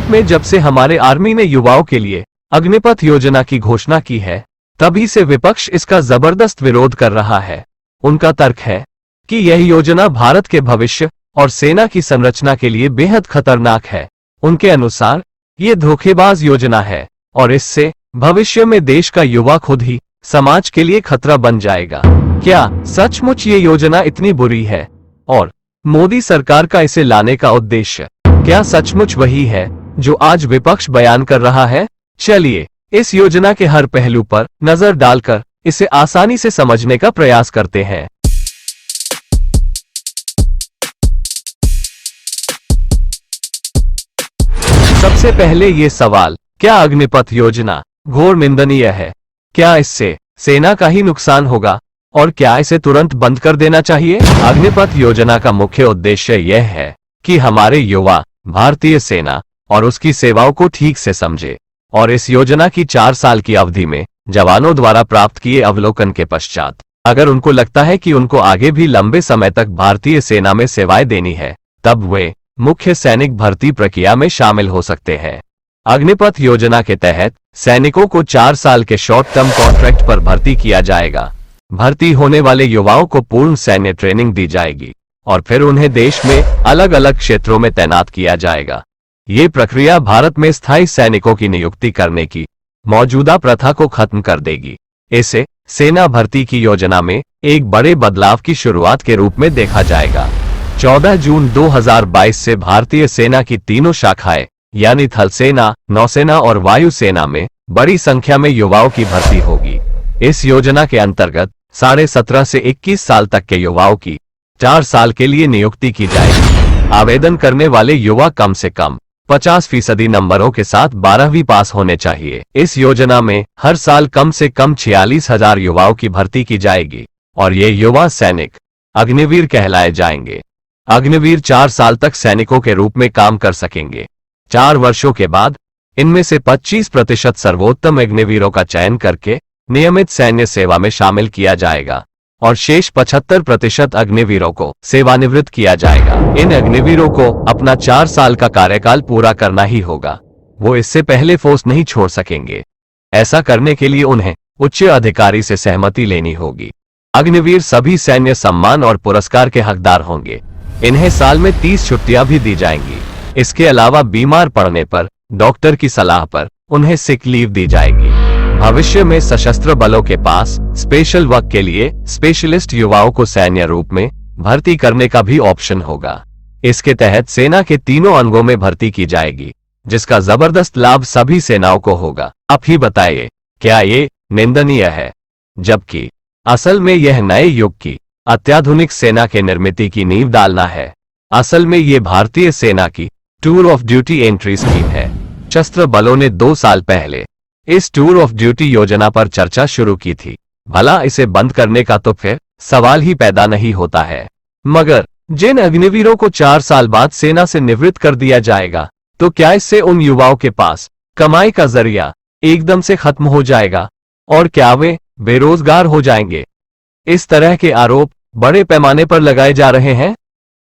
भारत में जब से हमारे आर्मी ने युवाओं के लिए अग्निपथ योजना की घोषणा की है, तभी से विपक्ष इसका जबरदस्त विरोध कर रहा है। उनका तर्क है कि यह योजना भारत के भविष्य और सेना की संरचना के लिए बेहद खतरनाक है। उनके अनुसार ये धोखेबाज योजना है और इससे भविष्य में देश का युवा खुद ही समाज के लिए खतरा बन जाएगा। क्या सचमुच ये योजना इतनी बुरी है और मोदी सरकार का इसे लाने का उद्देश्य क्या सचमुच वही है जो आज विपक्ष बयान कर रहा है? चलिए इस योजना के हर पहलू पर नजर डालकर इसे आसानी से समझने का प्रयास करते हैं। सबसे पहले ये सवाल, क्या अग्निपथ योजना घोर निंदनीय है? क्या इससे सेना का ही नुकसान होगा और क्या इसे तुरंत बंद कर देना चाहिए? अग्निपथ योजना का मुख्य उद्देश्य यह है कि हमारे युवा भारतीय सेना और उसकी सेवाओं को ठीक से समझे और इस योजना की 4 साल की अवधि में जवानों द्वारा प्राप्त किए अवलोकन के पश्चात अगर उनको लगता है कि उनको आगे भी लंबे समय तक भारतीय सेना में सेवाएं देनी है, तब वे मुख्य सैनिक भर्ती प्रक्रिया में शामिल हो सकते हैं। अग्निपथ योजना के तहत सैनिकों को 4 साल के शॉर्ट टर्म कॉन्ट्रैक्ट पर भर्ती किया जाएगा। भर्ती होने वाले युवाओं को पूर्ण सैन्य ट्रेनिंग दी जाएगी और फिर उन्हें देश में अलग अलग क्षेत्रों में तैनात किया जाएगा। ये प्रक्रिया भारत में स्थायी सैनिकों की नियुक्ति करने की मौजूदा प्रथा को खत्म कर देगी। इसे सेना भर्ती की योजना में एक बड़े बदलाव की शुरुआत के रूप में देखा जाएगा। 14 जून 2022 से भारतीय सेना की तीनों शाखाएं यानी थल सेना, नौसेना और वायु सेना में बड़ी संख्या में युवाओं की भर्ती होगी। इस योजना के अंतर्गत 17.5 से 21 साल तक के युवाओं की 4 साल के लिए नियुक्ति की जाएगी। आवेदन करने वाले युवा कम से कम 50% नंबरों के साथ 12वीं पास होने चाहिए। इस योजना में हर साल कम से कम 46,000 युवाओं की भर्ती की जाएगी और ये युवा सैनिक अग्निवीर कहलाए जाएंगे। अग्निवीर 4 साल तक सैनिकों के रूप में काम कर सकेंगे। 4 वर्षों के बाद इनमें से 25% सर्वोत्तम अग्निवीरों का चयन करके नियमित सैन्य सेवा में शामिल किया जाएगा और शेष 75% अग्निवीरों को सेवानिवृत्त किया जाएगा। इन अग्निवीरों को अपना 4 साल का कार्यकाल पूरा करना ही होगा। वो इससे पहले फोर्स नहीं छोड़ सकेंगे। ऐसा करने के लिए उन्हें उच्च अधिकारी से सहमति लेनी होगी। अग्निवीर सभी सैन्य सम्मान और पुरस्कार के हकदार होंगे। इन्हें साल में 30 छुट्टियां भी दी जाएंगी। इसके अलावा बीमार पड़ने पर डॉक्टर की सलाह पर उन्हें सिक लीव दी जाएगी। भविष्य में सशस्त्र बलों के पास स्पेशल वर्क के लिए स्पेशलिस्ट युवाओं को सैन्य रूप में भर्ती करने का भी ऑप्शन होगा। इसके तहत सेना के तीनों अंगों में भर्ती की जाएगी, जिसका जबरदस्त लाभ सभी सेनाओं को होगा। आप ही बताइए, क्या ये निंदनीय है? जबकि असल में यह नए युग की अत्याधुनिक सेना के निर्मित की नींव डालना है। असल में ये भारतीय सेना की tour of duty entry scheme है। सशस्त्र बलों ने 2 साल पहले इस टूर ऑफ ड्यूटी योजना पर चर्चा शुरू की थी। भला इसे बंद करने का तो फिर सवाल ही पैदा नहीं होता है। मगर जिन अग्निवीरों को 4 साल बाद सेना से निवृत्त कर दिया जाएगा, तो क्या इससे उन युवाओं के पास कमाई का जरिया एकदम से खत्म हो जाएगा और क्या वे बेरोजगार हो जाएंगे? इस तरह के आरोप बड़े पैमाने पर लगाए जा रहे हैं।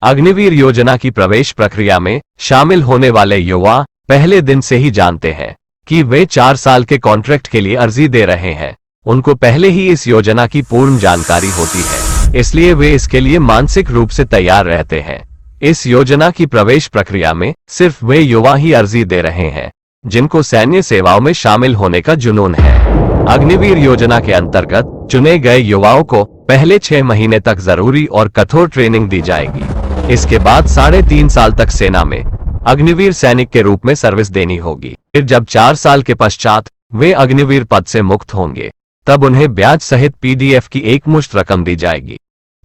अग्निवीर योजना की प्रवेश प्रक्रिया में शामिल होने वाले युवा पहले दिन से ही जानते हैं कि वे 4 साल के कॉन्ट्रैक्ट के लिए अर्जी दे रहे हैं। उनको पहले ही इस योजना की पूर्ण जानकारी होती है, इसलिए वे इसके लिए मानसिक रूप से तैयार रहते हैं। इस योजना की प्रवेश प्रक्रिया में सिर्फ वे युवा ही अर्जी दे रहे हैं जिनको सैन्य सेवाओं में शामिल होने का जुनून है। अग्निवीर योजना के अंतर्गत चुने गए युवाओं को पहले 6 महीने तक जरूरी और कठोर ट्रेनिंग दी जाएगी। इसके बाद 3.5 साल तक सेना में अग्निवीर सैनिक के रूप में सर्विस देनी होगी। फिर जब 4 साल के पश्चात वे अग्निवीर पद से मुक्त होंगे, तब उन्हें ब्याज सहित पीडीएफ की एकमुश्त रकम दी जाएगी।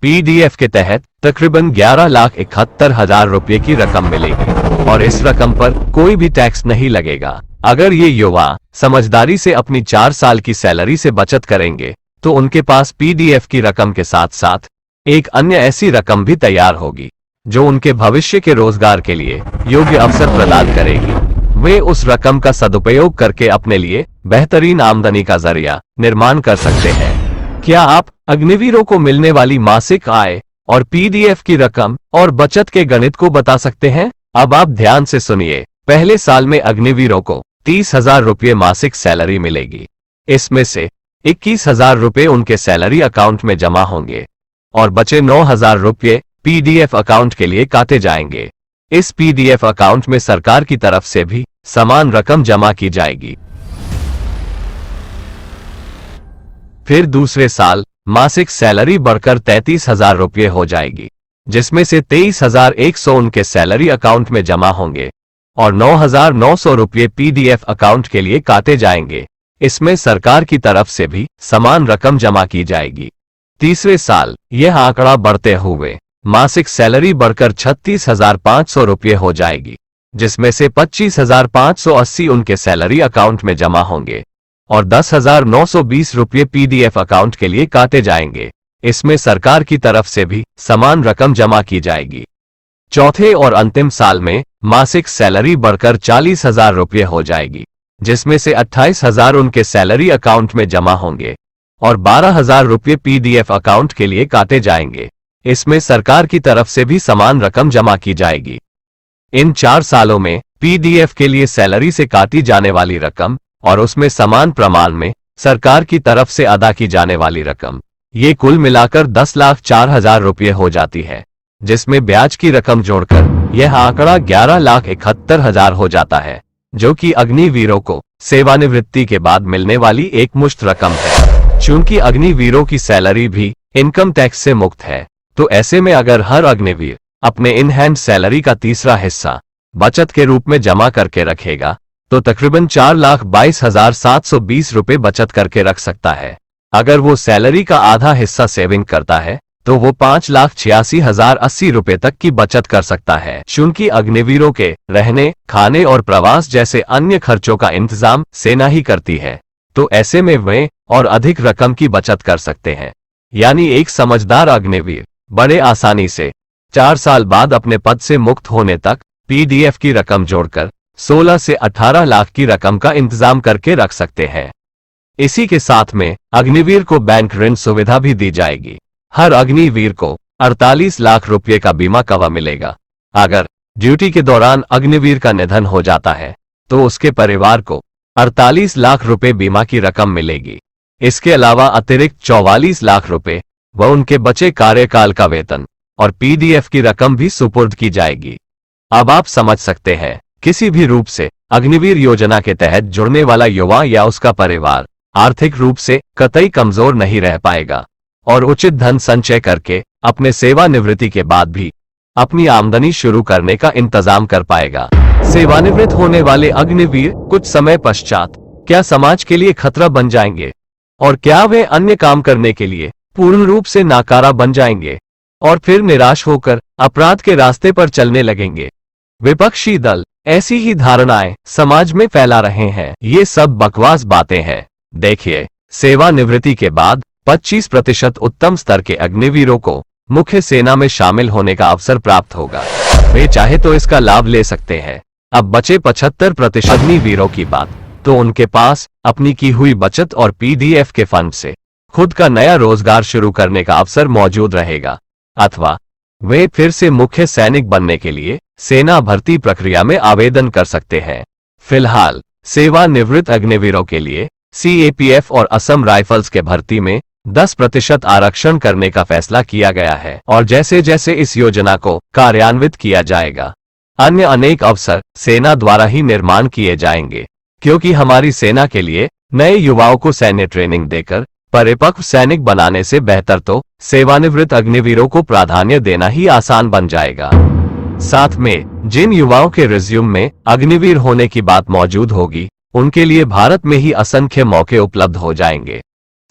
पीडीएफ के तहत तकरीबन 11,71,000 रुपये की रकम मिलेगी और इस रकम पर कोई भी टैक्स नहीं लगेगा। अगर ये युवा समझदारी से अपनी 4 साल की सैलरी से बचत करेंगे, तो उनके पास पीडीएफ की रकम के साथ साथ एक अन्य ऐसी रकम भी तैयार होगी जो उनके भविष्य के रोजगार के लिए योग्य अवसर प्रदान करेगी। वे उस रकम का सदुपयोग करके अपने लिए बेहतरीन आमदनी का जरिया निर्माण कर सकते हैं। क्या आप अग्निवीरों को मिलने वाली मासिक आय और पीडीएफ की रकम और बचत के गणित को बता सकते हैं? अब आप ध्यान से सुनिए। पहले साल में अग्निवीरों को 30,000 रुपये मासिक सैलरी मिलेगी। इसमें से 21,000 रुपये उनके सैलरी अकाउंट में जमा होंगे और बचे 9,000 रुपये पीडीएफ अकाउंट के लिए काटे जाएंगे। इस पीडीएफ अकाउंट में सरकार की तरफ से भी समान रकम जमा की जाएगी। फिर दूसरे साल मासिक सैलरी बढ़कर 33,000 रुपये हो जाएगी, जिसमें से 23,100 उनके सैलरी अकाउंट में जमा होंगे और 9,900 रुपये पीडीएफ अकाउंट के लिए काटे जाएंगे। इसमें सरकार की तरफ से भी समान रकम जमा की जाएगी। तीसरे साल यह आंकड़ा बढ़ते हुए मासिक सैलरी बढ़कर 36,500 रुपये हो जाएगी, जिसमें से 25,580 उनके सैलरी अकाउंट में जमा होंगे और 10,920 रुपये पीडीएफ अकाउंट के लिए काटे जाएंगे। इसमें सरकार की तरफ से भी समान रकम जमा की जाएगी। चौथे और अंतिम साल में मासिक सैलरी बढ़कर 40,000 रुपये हो जाएगी, जिसमें से 28,000 उनके सैलरी अकाउंट में जमा होंगे और 12,000 रुपये पीडीएफ अकाउंट के लिए काटे जाएंगे। इसमें सरकार की तरफ से भी समान रकम जमा की जाएगी। इन 4 सालों में पीडीएफ के लिए सैलरी से काटी जाने वाली रकम और उसमें समान प्रमाण में सरकार की तरफ से अदा की जाने वाली रकम, ये कुल मिलाकर 10,04,000 रुपये हो जाती है, जिसमें ब्याज की रकम जोड़कर यह आंकड़ा 11,71,000 हो जाता है, जो कि अग्निवीरों को सेवानिवृत्ति के बाद मिलने वाली एक मुश्त रकम है। चूंकि अग्निवीरों की सैलरी भी इनकम टैक्स से मुक्त है, तो ऐसे में अगर हर अग्निवीर अपने इन हैंड सैलरी का तीसरा हिस्सा बचत के रूप में जमा करके रखेगा, तो तकरीबन 4,22,720 रुपये बचत करके रख सकता है। अगर वो सैलरी का आधा हिस्सा सेविंग करता है, तो वो 5,86,080 रुपये तक की बचत कर सकता है। चूंकि अग्निवीरों के रहने, खाने और प्रवास जैसे अन्य खर्चों का इंतजाम सेना ही करती है, तो ऐसे में वे और अधिक रकम की बचत कर सकते हैं। यानी एक समझदार अग्निवीर बड़े आसानी से 4 साल बाद अपने पद से मुक्त होने तक पीडीएफ की रकम जोड़कर 16 से 18 लाख की रकम का इंतजाम करके रख सकते हैं। इसी के साथ में अग्निवीर को बैंक ऋण सुविधा भी दी जाएगी। हर अग्निवीर को 48 लाख रुपये का बीमा कवर मिलेगा। अगर ड्यूटी के दौरान अग्निवीर का निधन हो जाता है, तो उसके परिवार को 48 लाख रुपये बीमा की रकम मिलेगी। इसके अलावा अतिरिक्त 44 लाख रुपए व उनके बचे कार्यकाल का वेतन और पीडीएफ की रकम भी सुपुर्द की जाएगी। अब आप समझ सकते हैं, किसी भी रूप से अग्निवीर योजना के तहत जुड़ने वाला युवा या उसका परिवार आर्थिक रूप से कतई कमजोर नहीं रह पाएगा और उचित धन संचय करके अपने सेवानिवृत्ति के बाद भी अपनी आमदनी शुरू करने का इंतजाम कर पाएगा। सेवानिवृत्त होने वाले अग्निवीर कुछ समय पश्चात क्या समाज के लिए खतरा बन जाएंगे और क्या वे अन्य काम करने के लिए पूर्ण रूप से नाकारा बन जाएंगे और फिर निराश होकर अपराध के रास्ते पर चलने लगेंगे? विपक्षी दल ऐसी ही धारणाएं समाज में फैला रहे हैं। ये सब बकवास बातें हैं। देखिए, सेवानिवृत्ति के बाद 25% उत्तम स्तर के अग्निवीरों को मुख्य सेना में शामिल होने का अवसर प्राप्त होगा। वे चाहे तो इसका लाभ ले सकते हैं। अब बचे 75% अग्निवीरों की बात, तो उनके पास अपनी की हुई बचत और पीडीएफ के फंड से खुद का नया रोजगार शुरू करने का अवसर मौजूद रहेगा, अथवा वे फिर से मुख्य सैनिक बनने के लिए सेना भर्ती प्रक्रिया में आवेदन कर सकते हैं। फिलहाल सेवानिवृत्त अग्निवीरों के लिए सीएपीएफ और असम राइफल्स के भर्ती में 10% आरक्षण करने का फैसला किया गया है और जैसे जैसे इस योजना को कार्यान्वित किया जाएगा, अन्य अनेक अवसर सेना द्वारा ही निर्माण किए जाएंगे। क्योंकि हमारी सेना के लिए नए युवाओं को सैन्य ट्रेनिंग देकर परिपक्व सैनिक बनाने से बेहतर तो सेवानिवृत्त अग्निवीरों को प्राधान्य देना ही आसान बन जाएगा। साथ में जिन युवाओं के रिज्यूम में अग्निवीर होने की बात मौजूद होगी, उनके लिए भारत में ही असंख्य मौके उपलब्ध हो जाएंगे।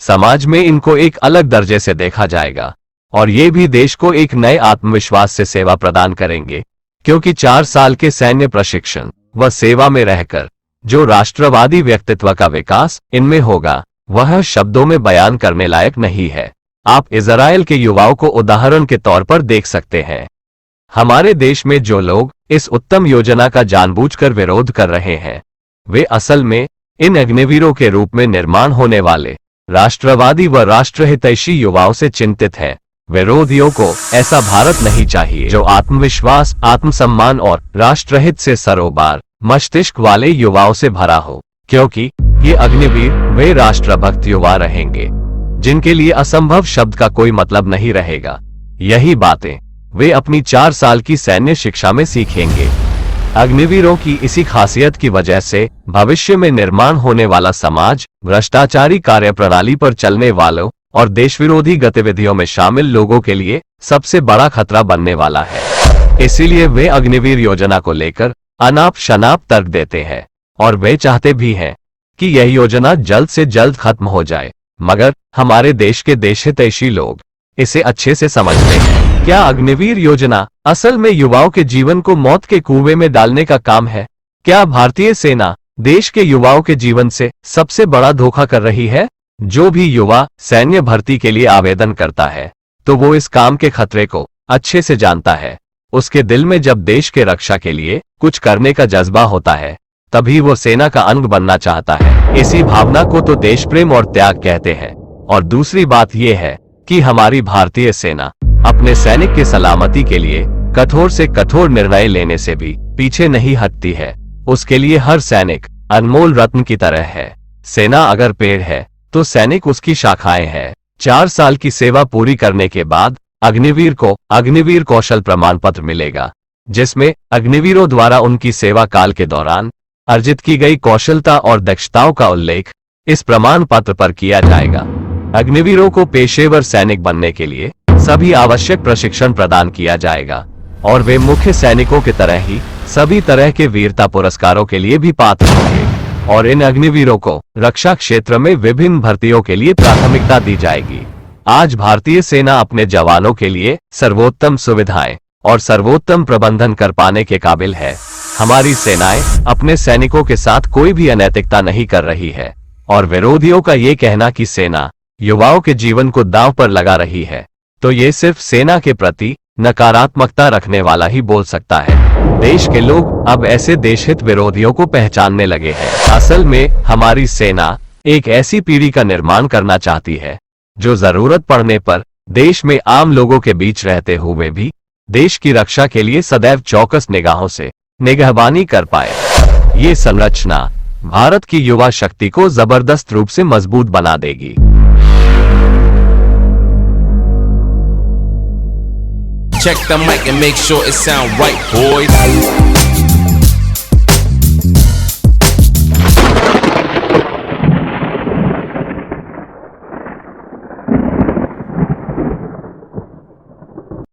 समाज में इनको एक अलग दर्जे से देखा जाएगा और ये भी देश को एक नए आत्मविश्वास से सेवा प्रदान करेंगे, क्योंकि 4 साल के सैन्य प्रशिक्षण व सेवा में रहकर जो राष्ट्रवादी व्यक्तित्व का विकास इनमें होगा, वह शब्दों में बयान करने लायक नहीं है। आप इजराइल के युवाओं को उदाहरण के तौर पर देख सकते हैं। हमारे देश में जो लोग इस उत्तम योजना का जानबूझकर विरोध कर रहे हैं, वे असल में इन अग्निवीरों के रूप में निर्माण होने वाले राष्ट्रवादी व राष्ट्रहितैषी युवाओं से चिंतित हैं। विरोधियों को ऐसा भारत नहीं चाहिए जो आत्मविश्वास, आत्मसम्मान और राष्ट्रहित से सरोबार मस्तिष्क वाले युवाओं से भरा हो, क्योंकि ये अग्निवीर वे राष्ट्रभक्त युवा रहेंगे जिनके लिए असंभव शब्द का कोई मतलब नहीं रहेगा। यही बातें वे अपनी 4 साल की सैन्य शिक्षा में सीखेंगे। अग्निवीरों की इसी खासियत की वजह से भविष्य में निर्माण होने वाला समाज भ्रष्टाचारी कार्यप्रणाली पर चलने वालों और देश विरोधी गतिविधियों में शामिल लोगों के लिए सबसे बड़ा खतरा बनने वाला है। इसीलिए वे अग्निवीर योजना को लेकर अनाप शनाप तर्क देते हैं और वे चाहते भी हैं कि यह योजना जल्द से जल्द खत्म हो जाए, मगर हमारे देश के देशहितैषी लोग इसे अच्छे से समझते हैं। क्या अग्निवीर योजना असल में युवाओं के जीवन को मौत के कुएं में डालने का काम है? क्या भारतीय सेना देश के युवाओं के जीवन से सबसे बड़ा धोखा कर रही है? जो भी युवा सैन्य भर्ती के लिए आवेदन करता है तो वो इस काम के खतरे को अच्छे से जानता है। उसके दिल में जब देश के रक्षा के लिए कुछ करने का जज्बा होता है तभी वो सेना का अंग बनना चाहता है। इसी भावना को तो देश प्रेम और त्याग कहते हैं। और दूसरी बात यह है कि हमारी भारतीय सेना अपने सैनिक की सलामती के लिए कठोर से कठोर निर्णय लेने से भी पीछे नहीं हटती है। उसके लिए हर सैनिक अनमोल रत्न की तरह है। सेना अगर पेड़ है तो सैनिक उसकी शाखाएं हैं। 4 साल की सेवा पूरी करने के बाद अग्निवीर को अग्निवीर कौशल प्रमाण पत्र मिलेगा, जिसमें अग्निवीरों द्वारा उनकी सेवा काल के दौरान अर्जित की गई कौशलता और दक्षताओं का उल्लेख इस प्रमाण पत्र पर किया जाएगा। अग्निवीरों को पेशेवर सैनिक बनने के लिए सभी आवश्यक प्रशिक्षण प्रदान किया जाएगा और वे मुख्य सैनिकों की तरह ही सभी तरह के वीरता पुरस्कारों के लिए भी पात्र होंगे। और इन अग्निवीरों को रक्षा क्षेत्र में विभिन्न भर्तियों के लिए प्राथमिकता दी जाएगी। आज भारतीय सेना अपने जवानों के लिए सर्वोत्तम सुविधाएं और सर्वोत्तम प्रबंधन कर पाने के काबिल है। हमारी सेनाएं अपने सैनिकों के साथ कोई भी अनैतिकता नहीं कर रही है और विरोधियों का ये कहना कि सेना युवाओं के जीवन को दांव पर लगा रही है तो ये सिर्फ सेना के प्रति नकारात्मकता रखने वाला ही बोल सकता है। देश के लोग अब ऐसे देशहित विरोधियों को पहचानने लगे हैं। असल में हमारी सेना एक ऐसी पीढ़ी का निर्माण करना चाहती है जो जरूरत पड़ने पर देश में आम लोगों के बीच रहते हुए भी देश की रक्षा के लिए सदैव चौकस निगाहों से निगहबानी कर पाए। ये संरचना भारत की युवा शक्ति को जबरदस्त रूप से मजबूत बना देगी। Check the mic and make sure it sound right, boys.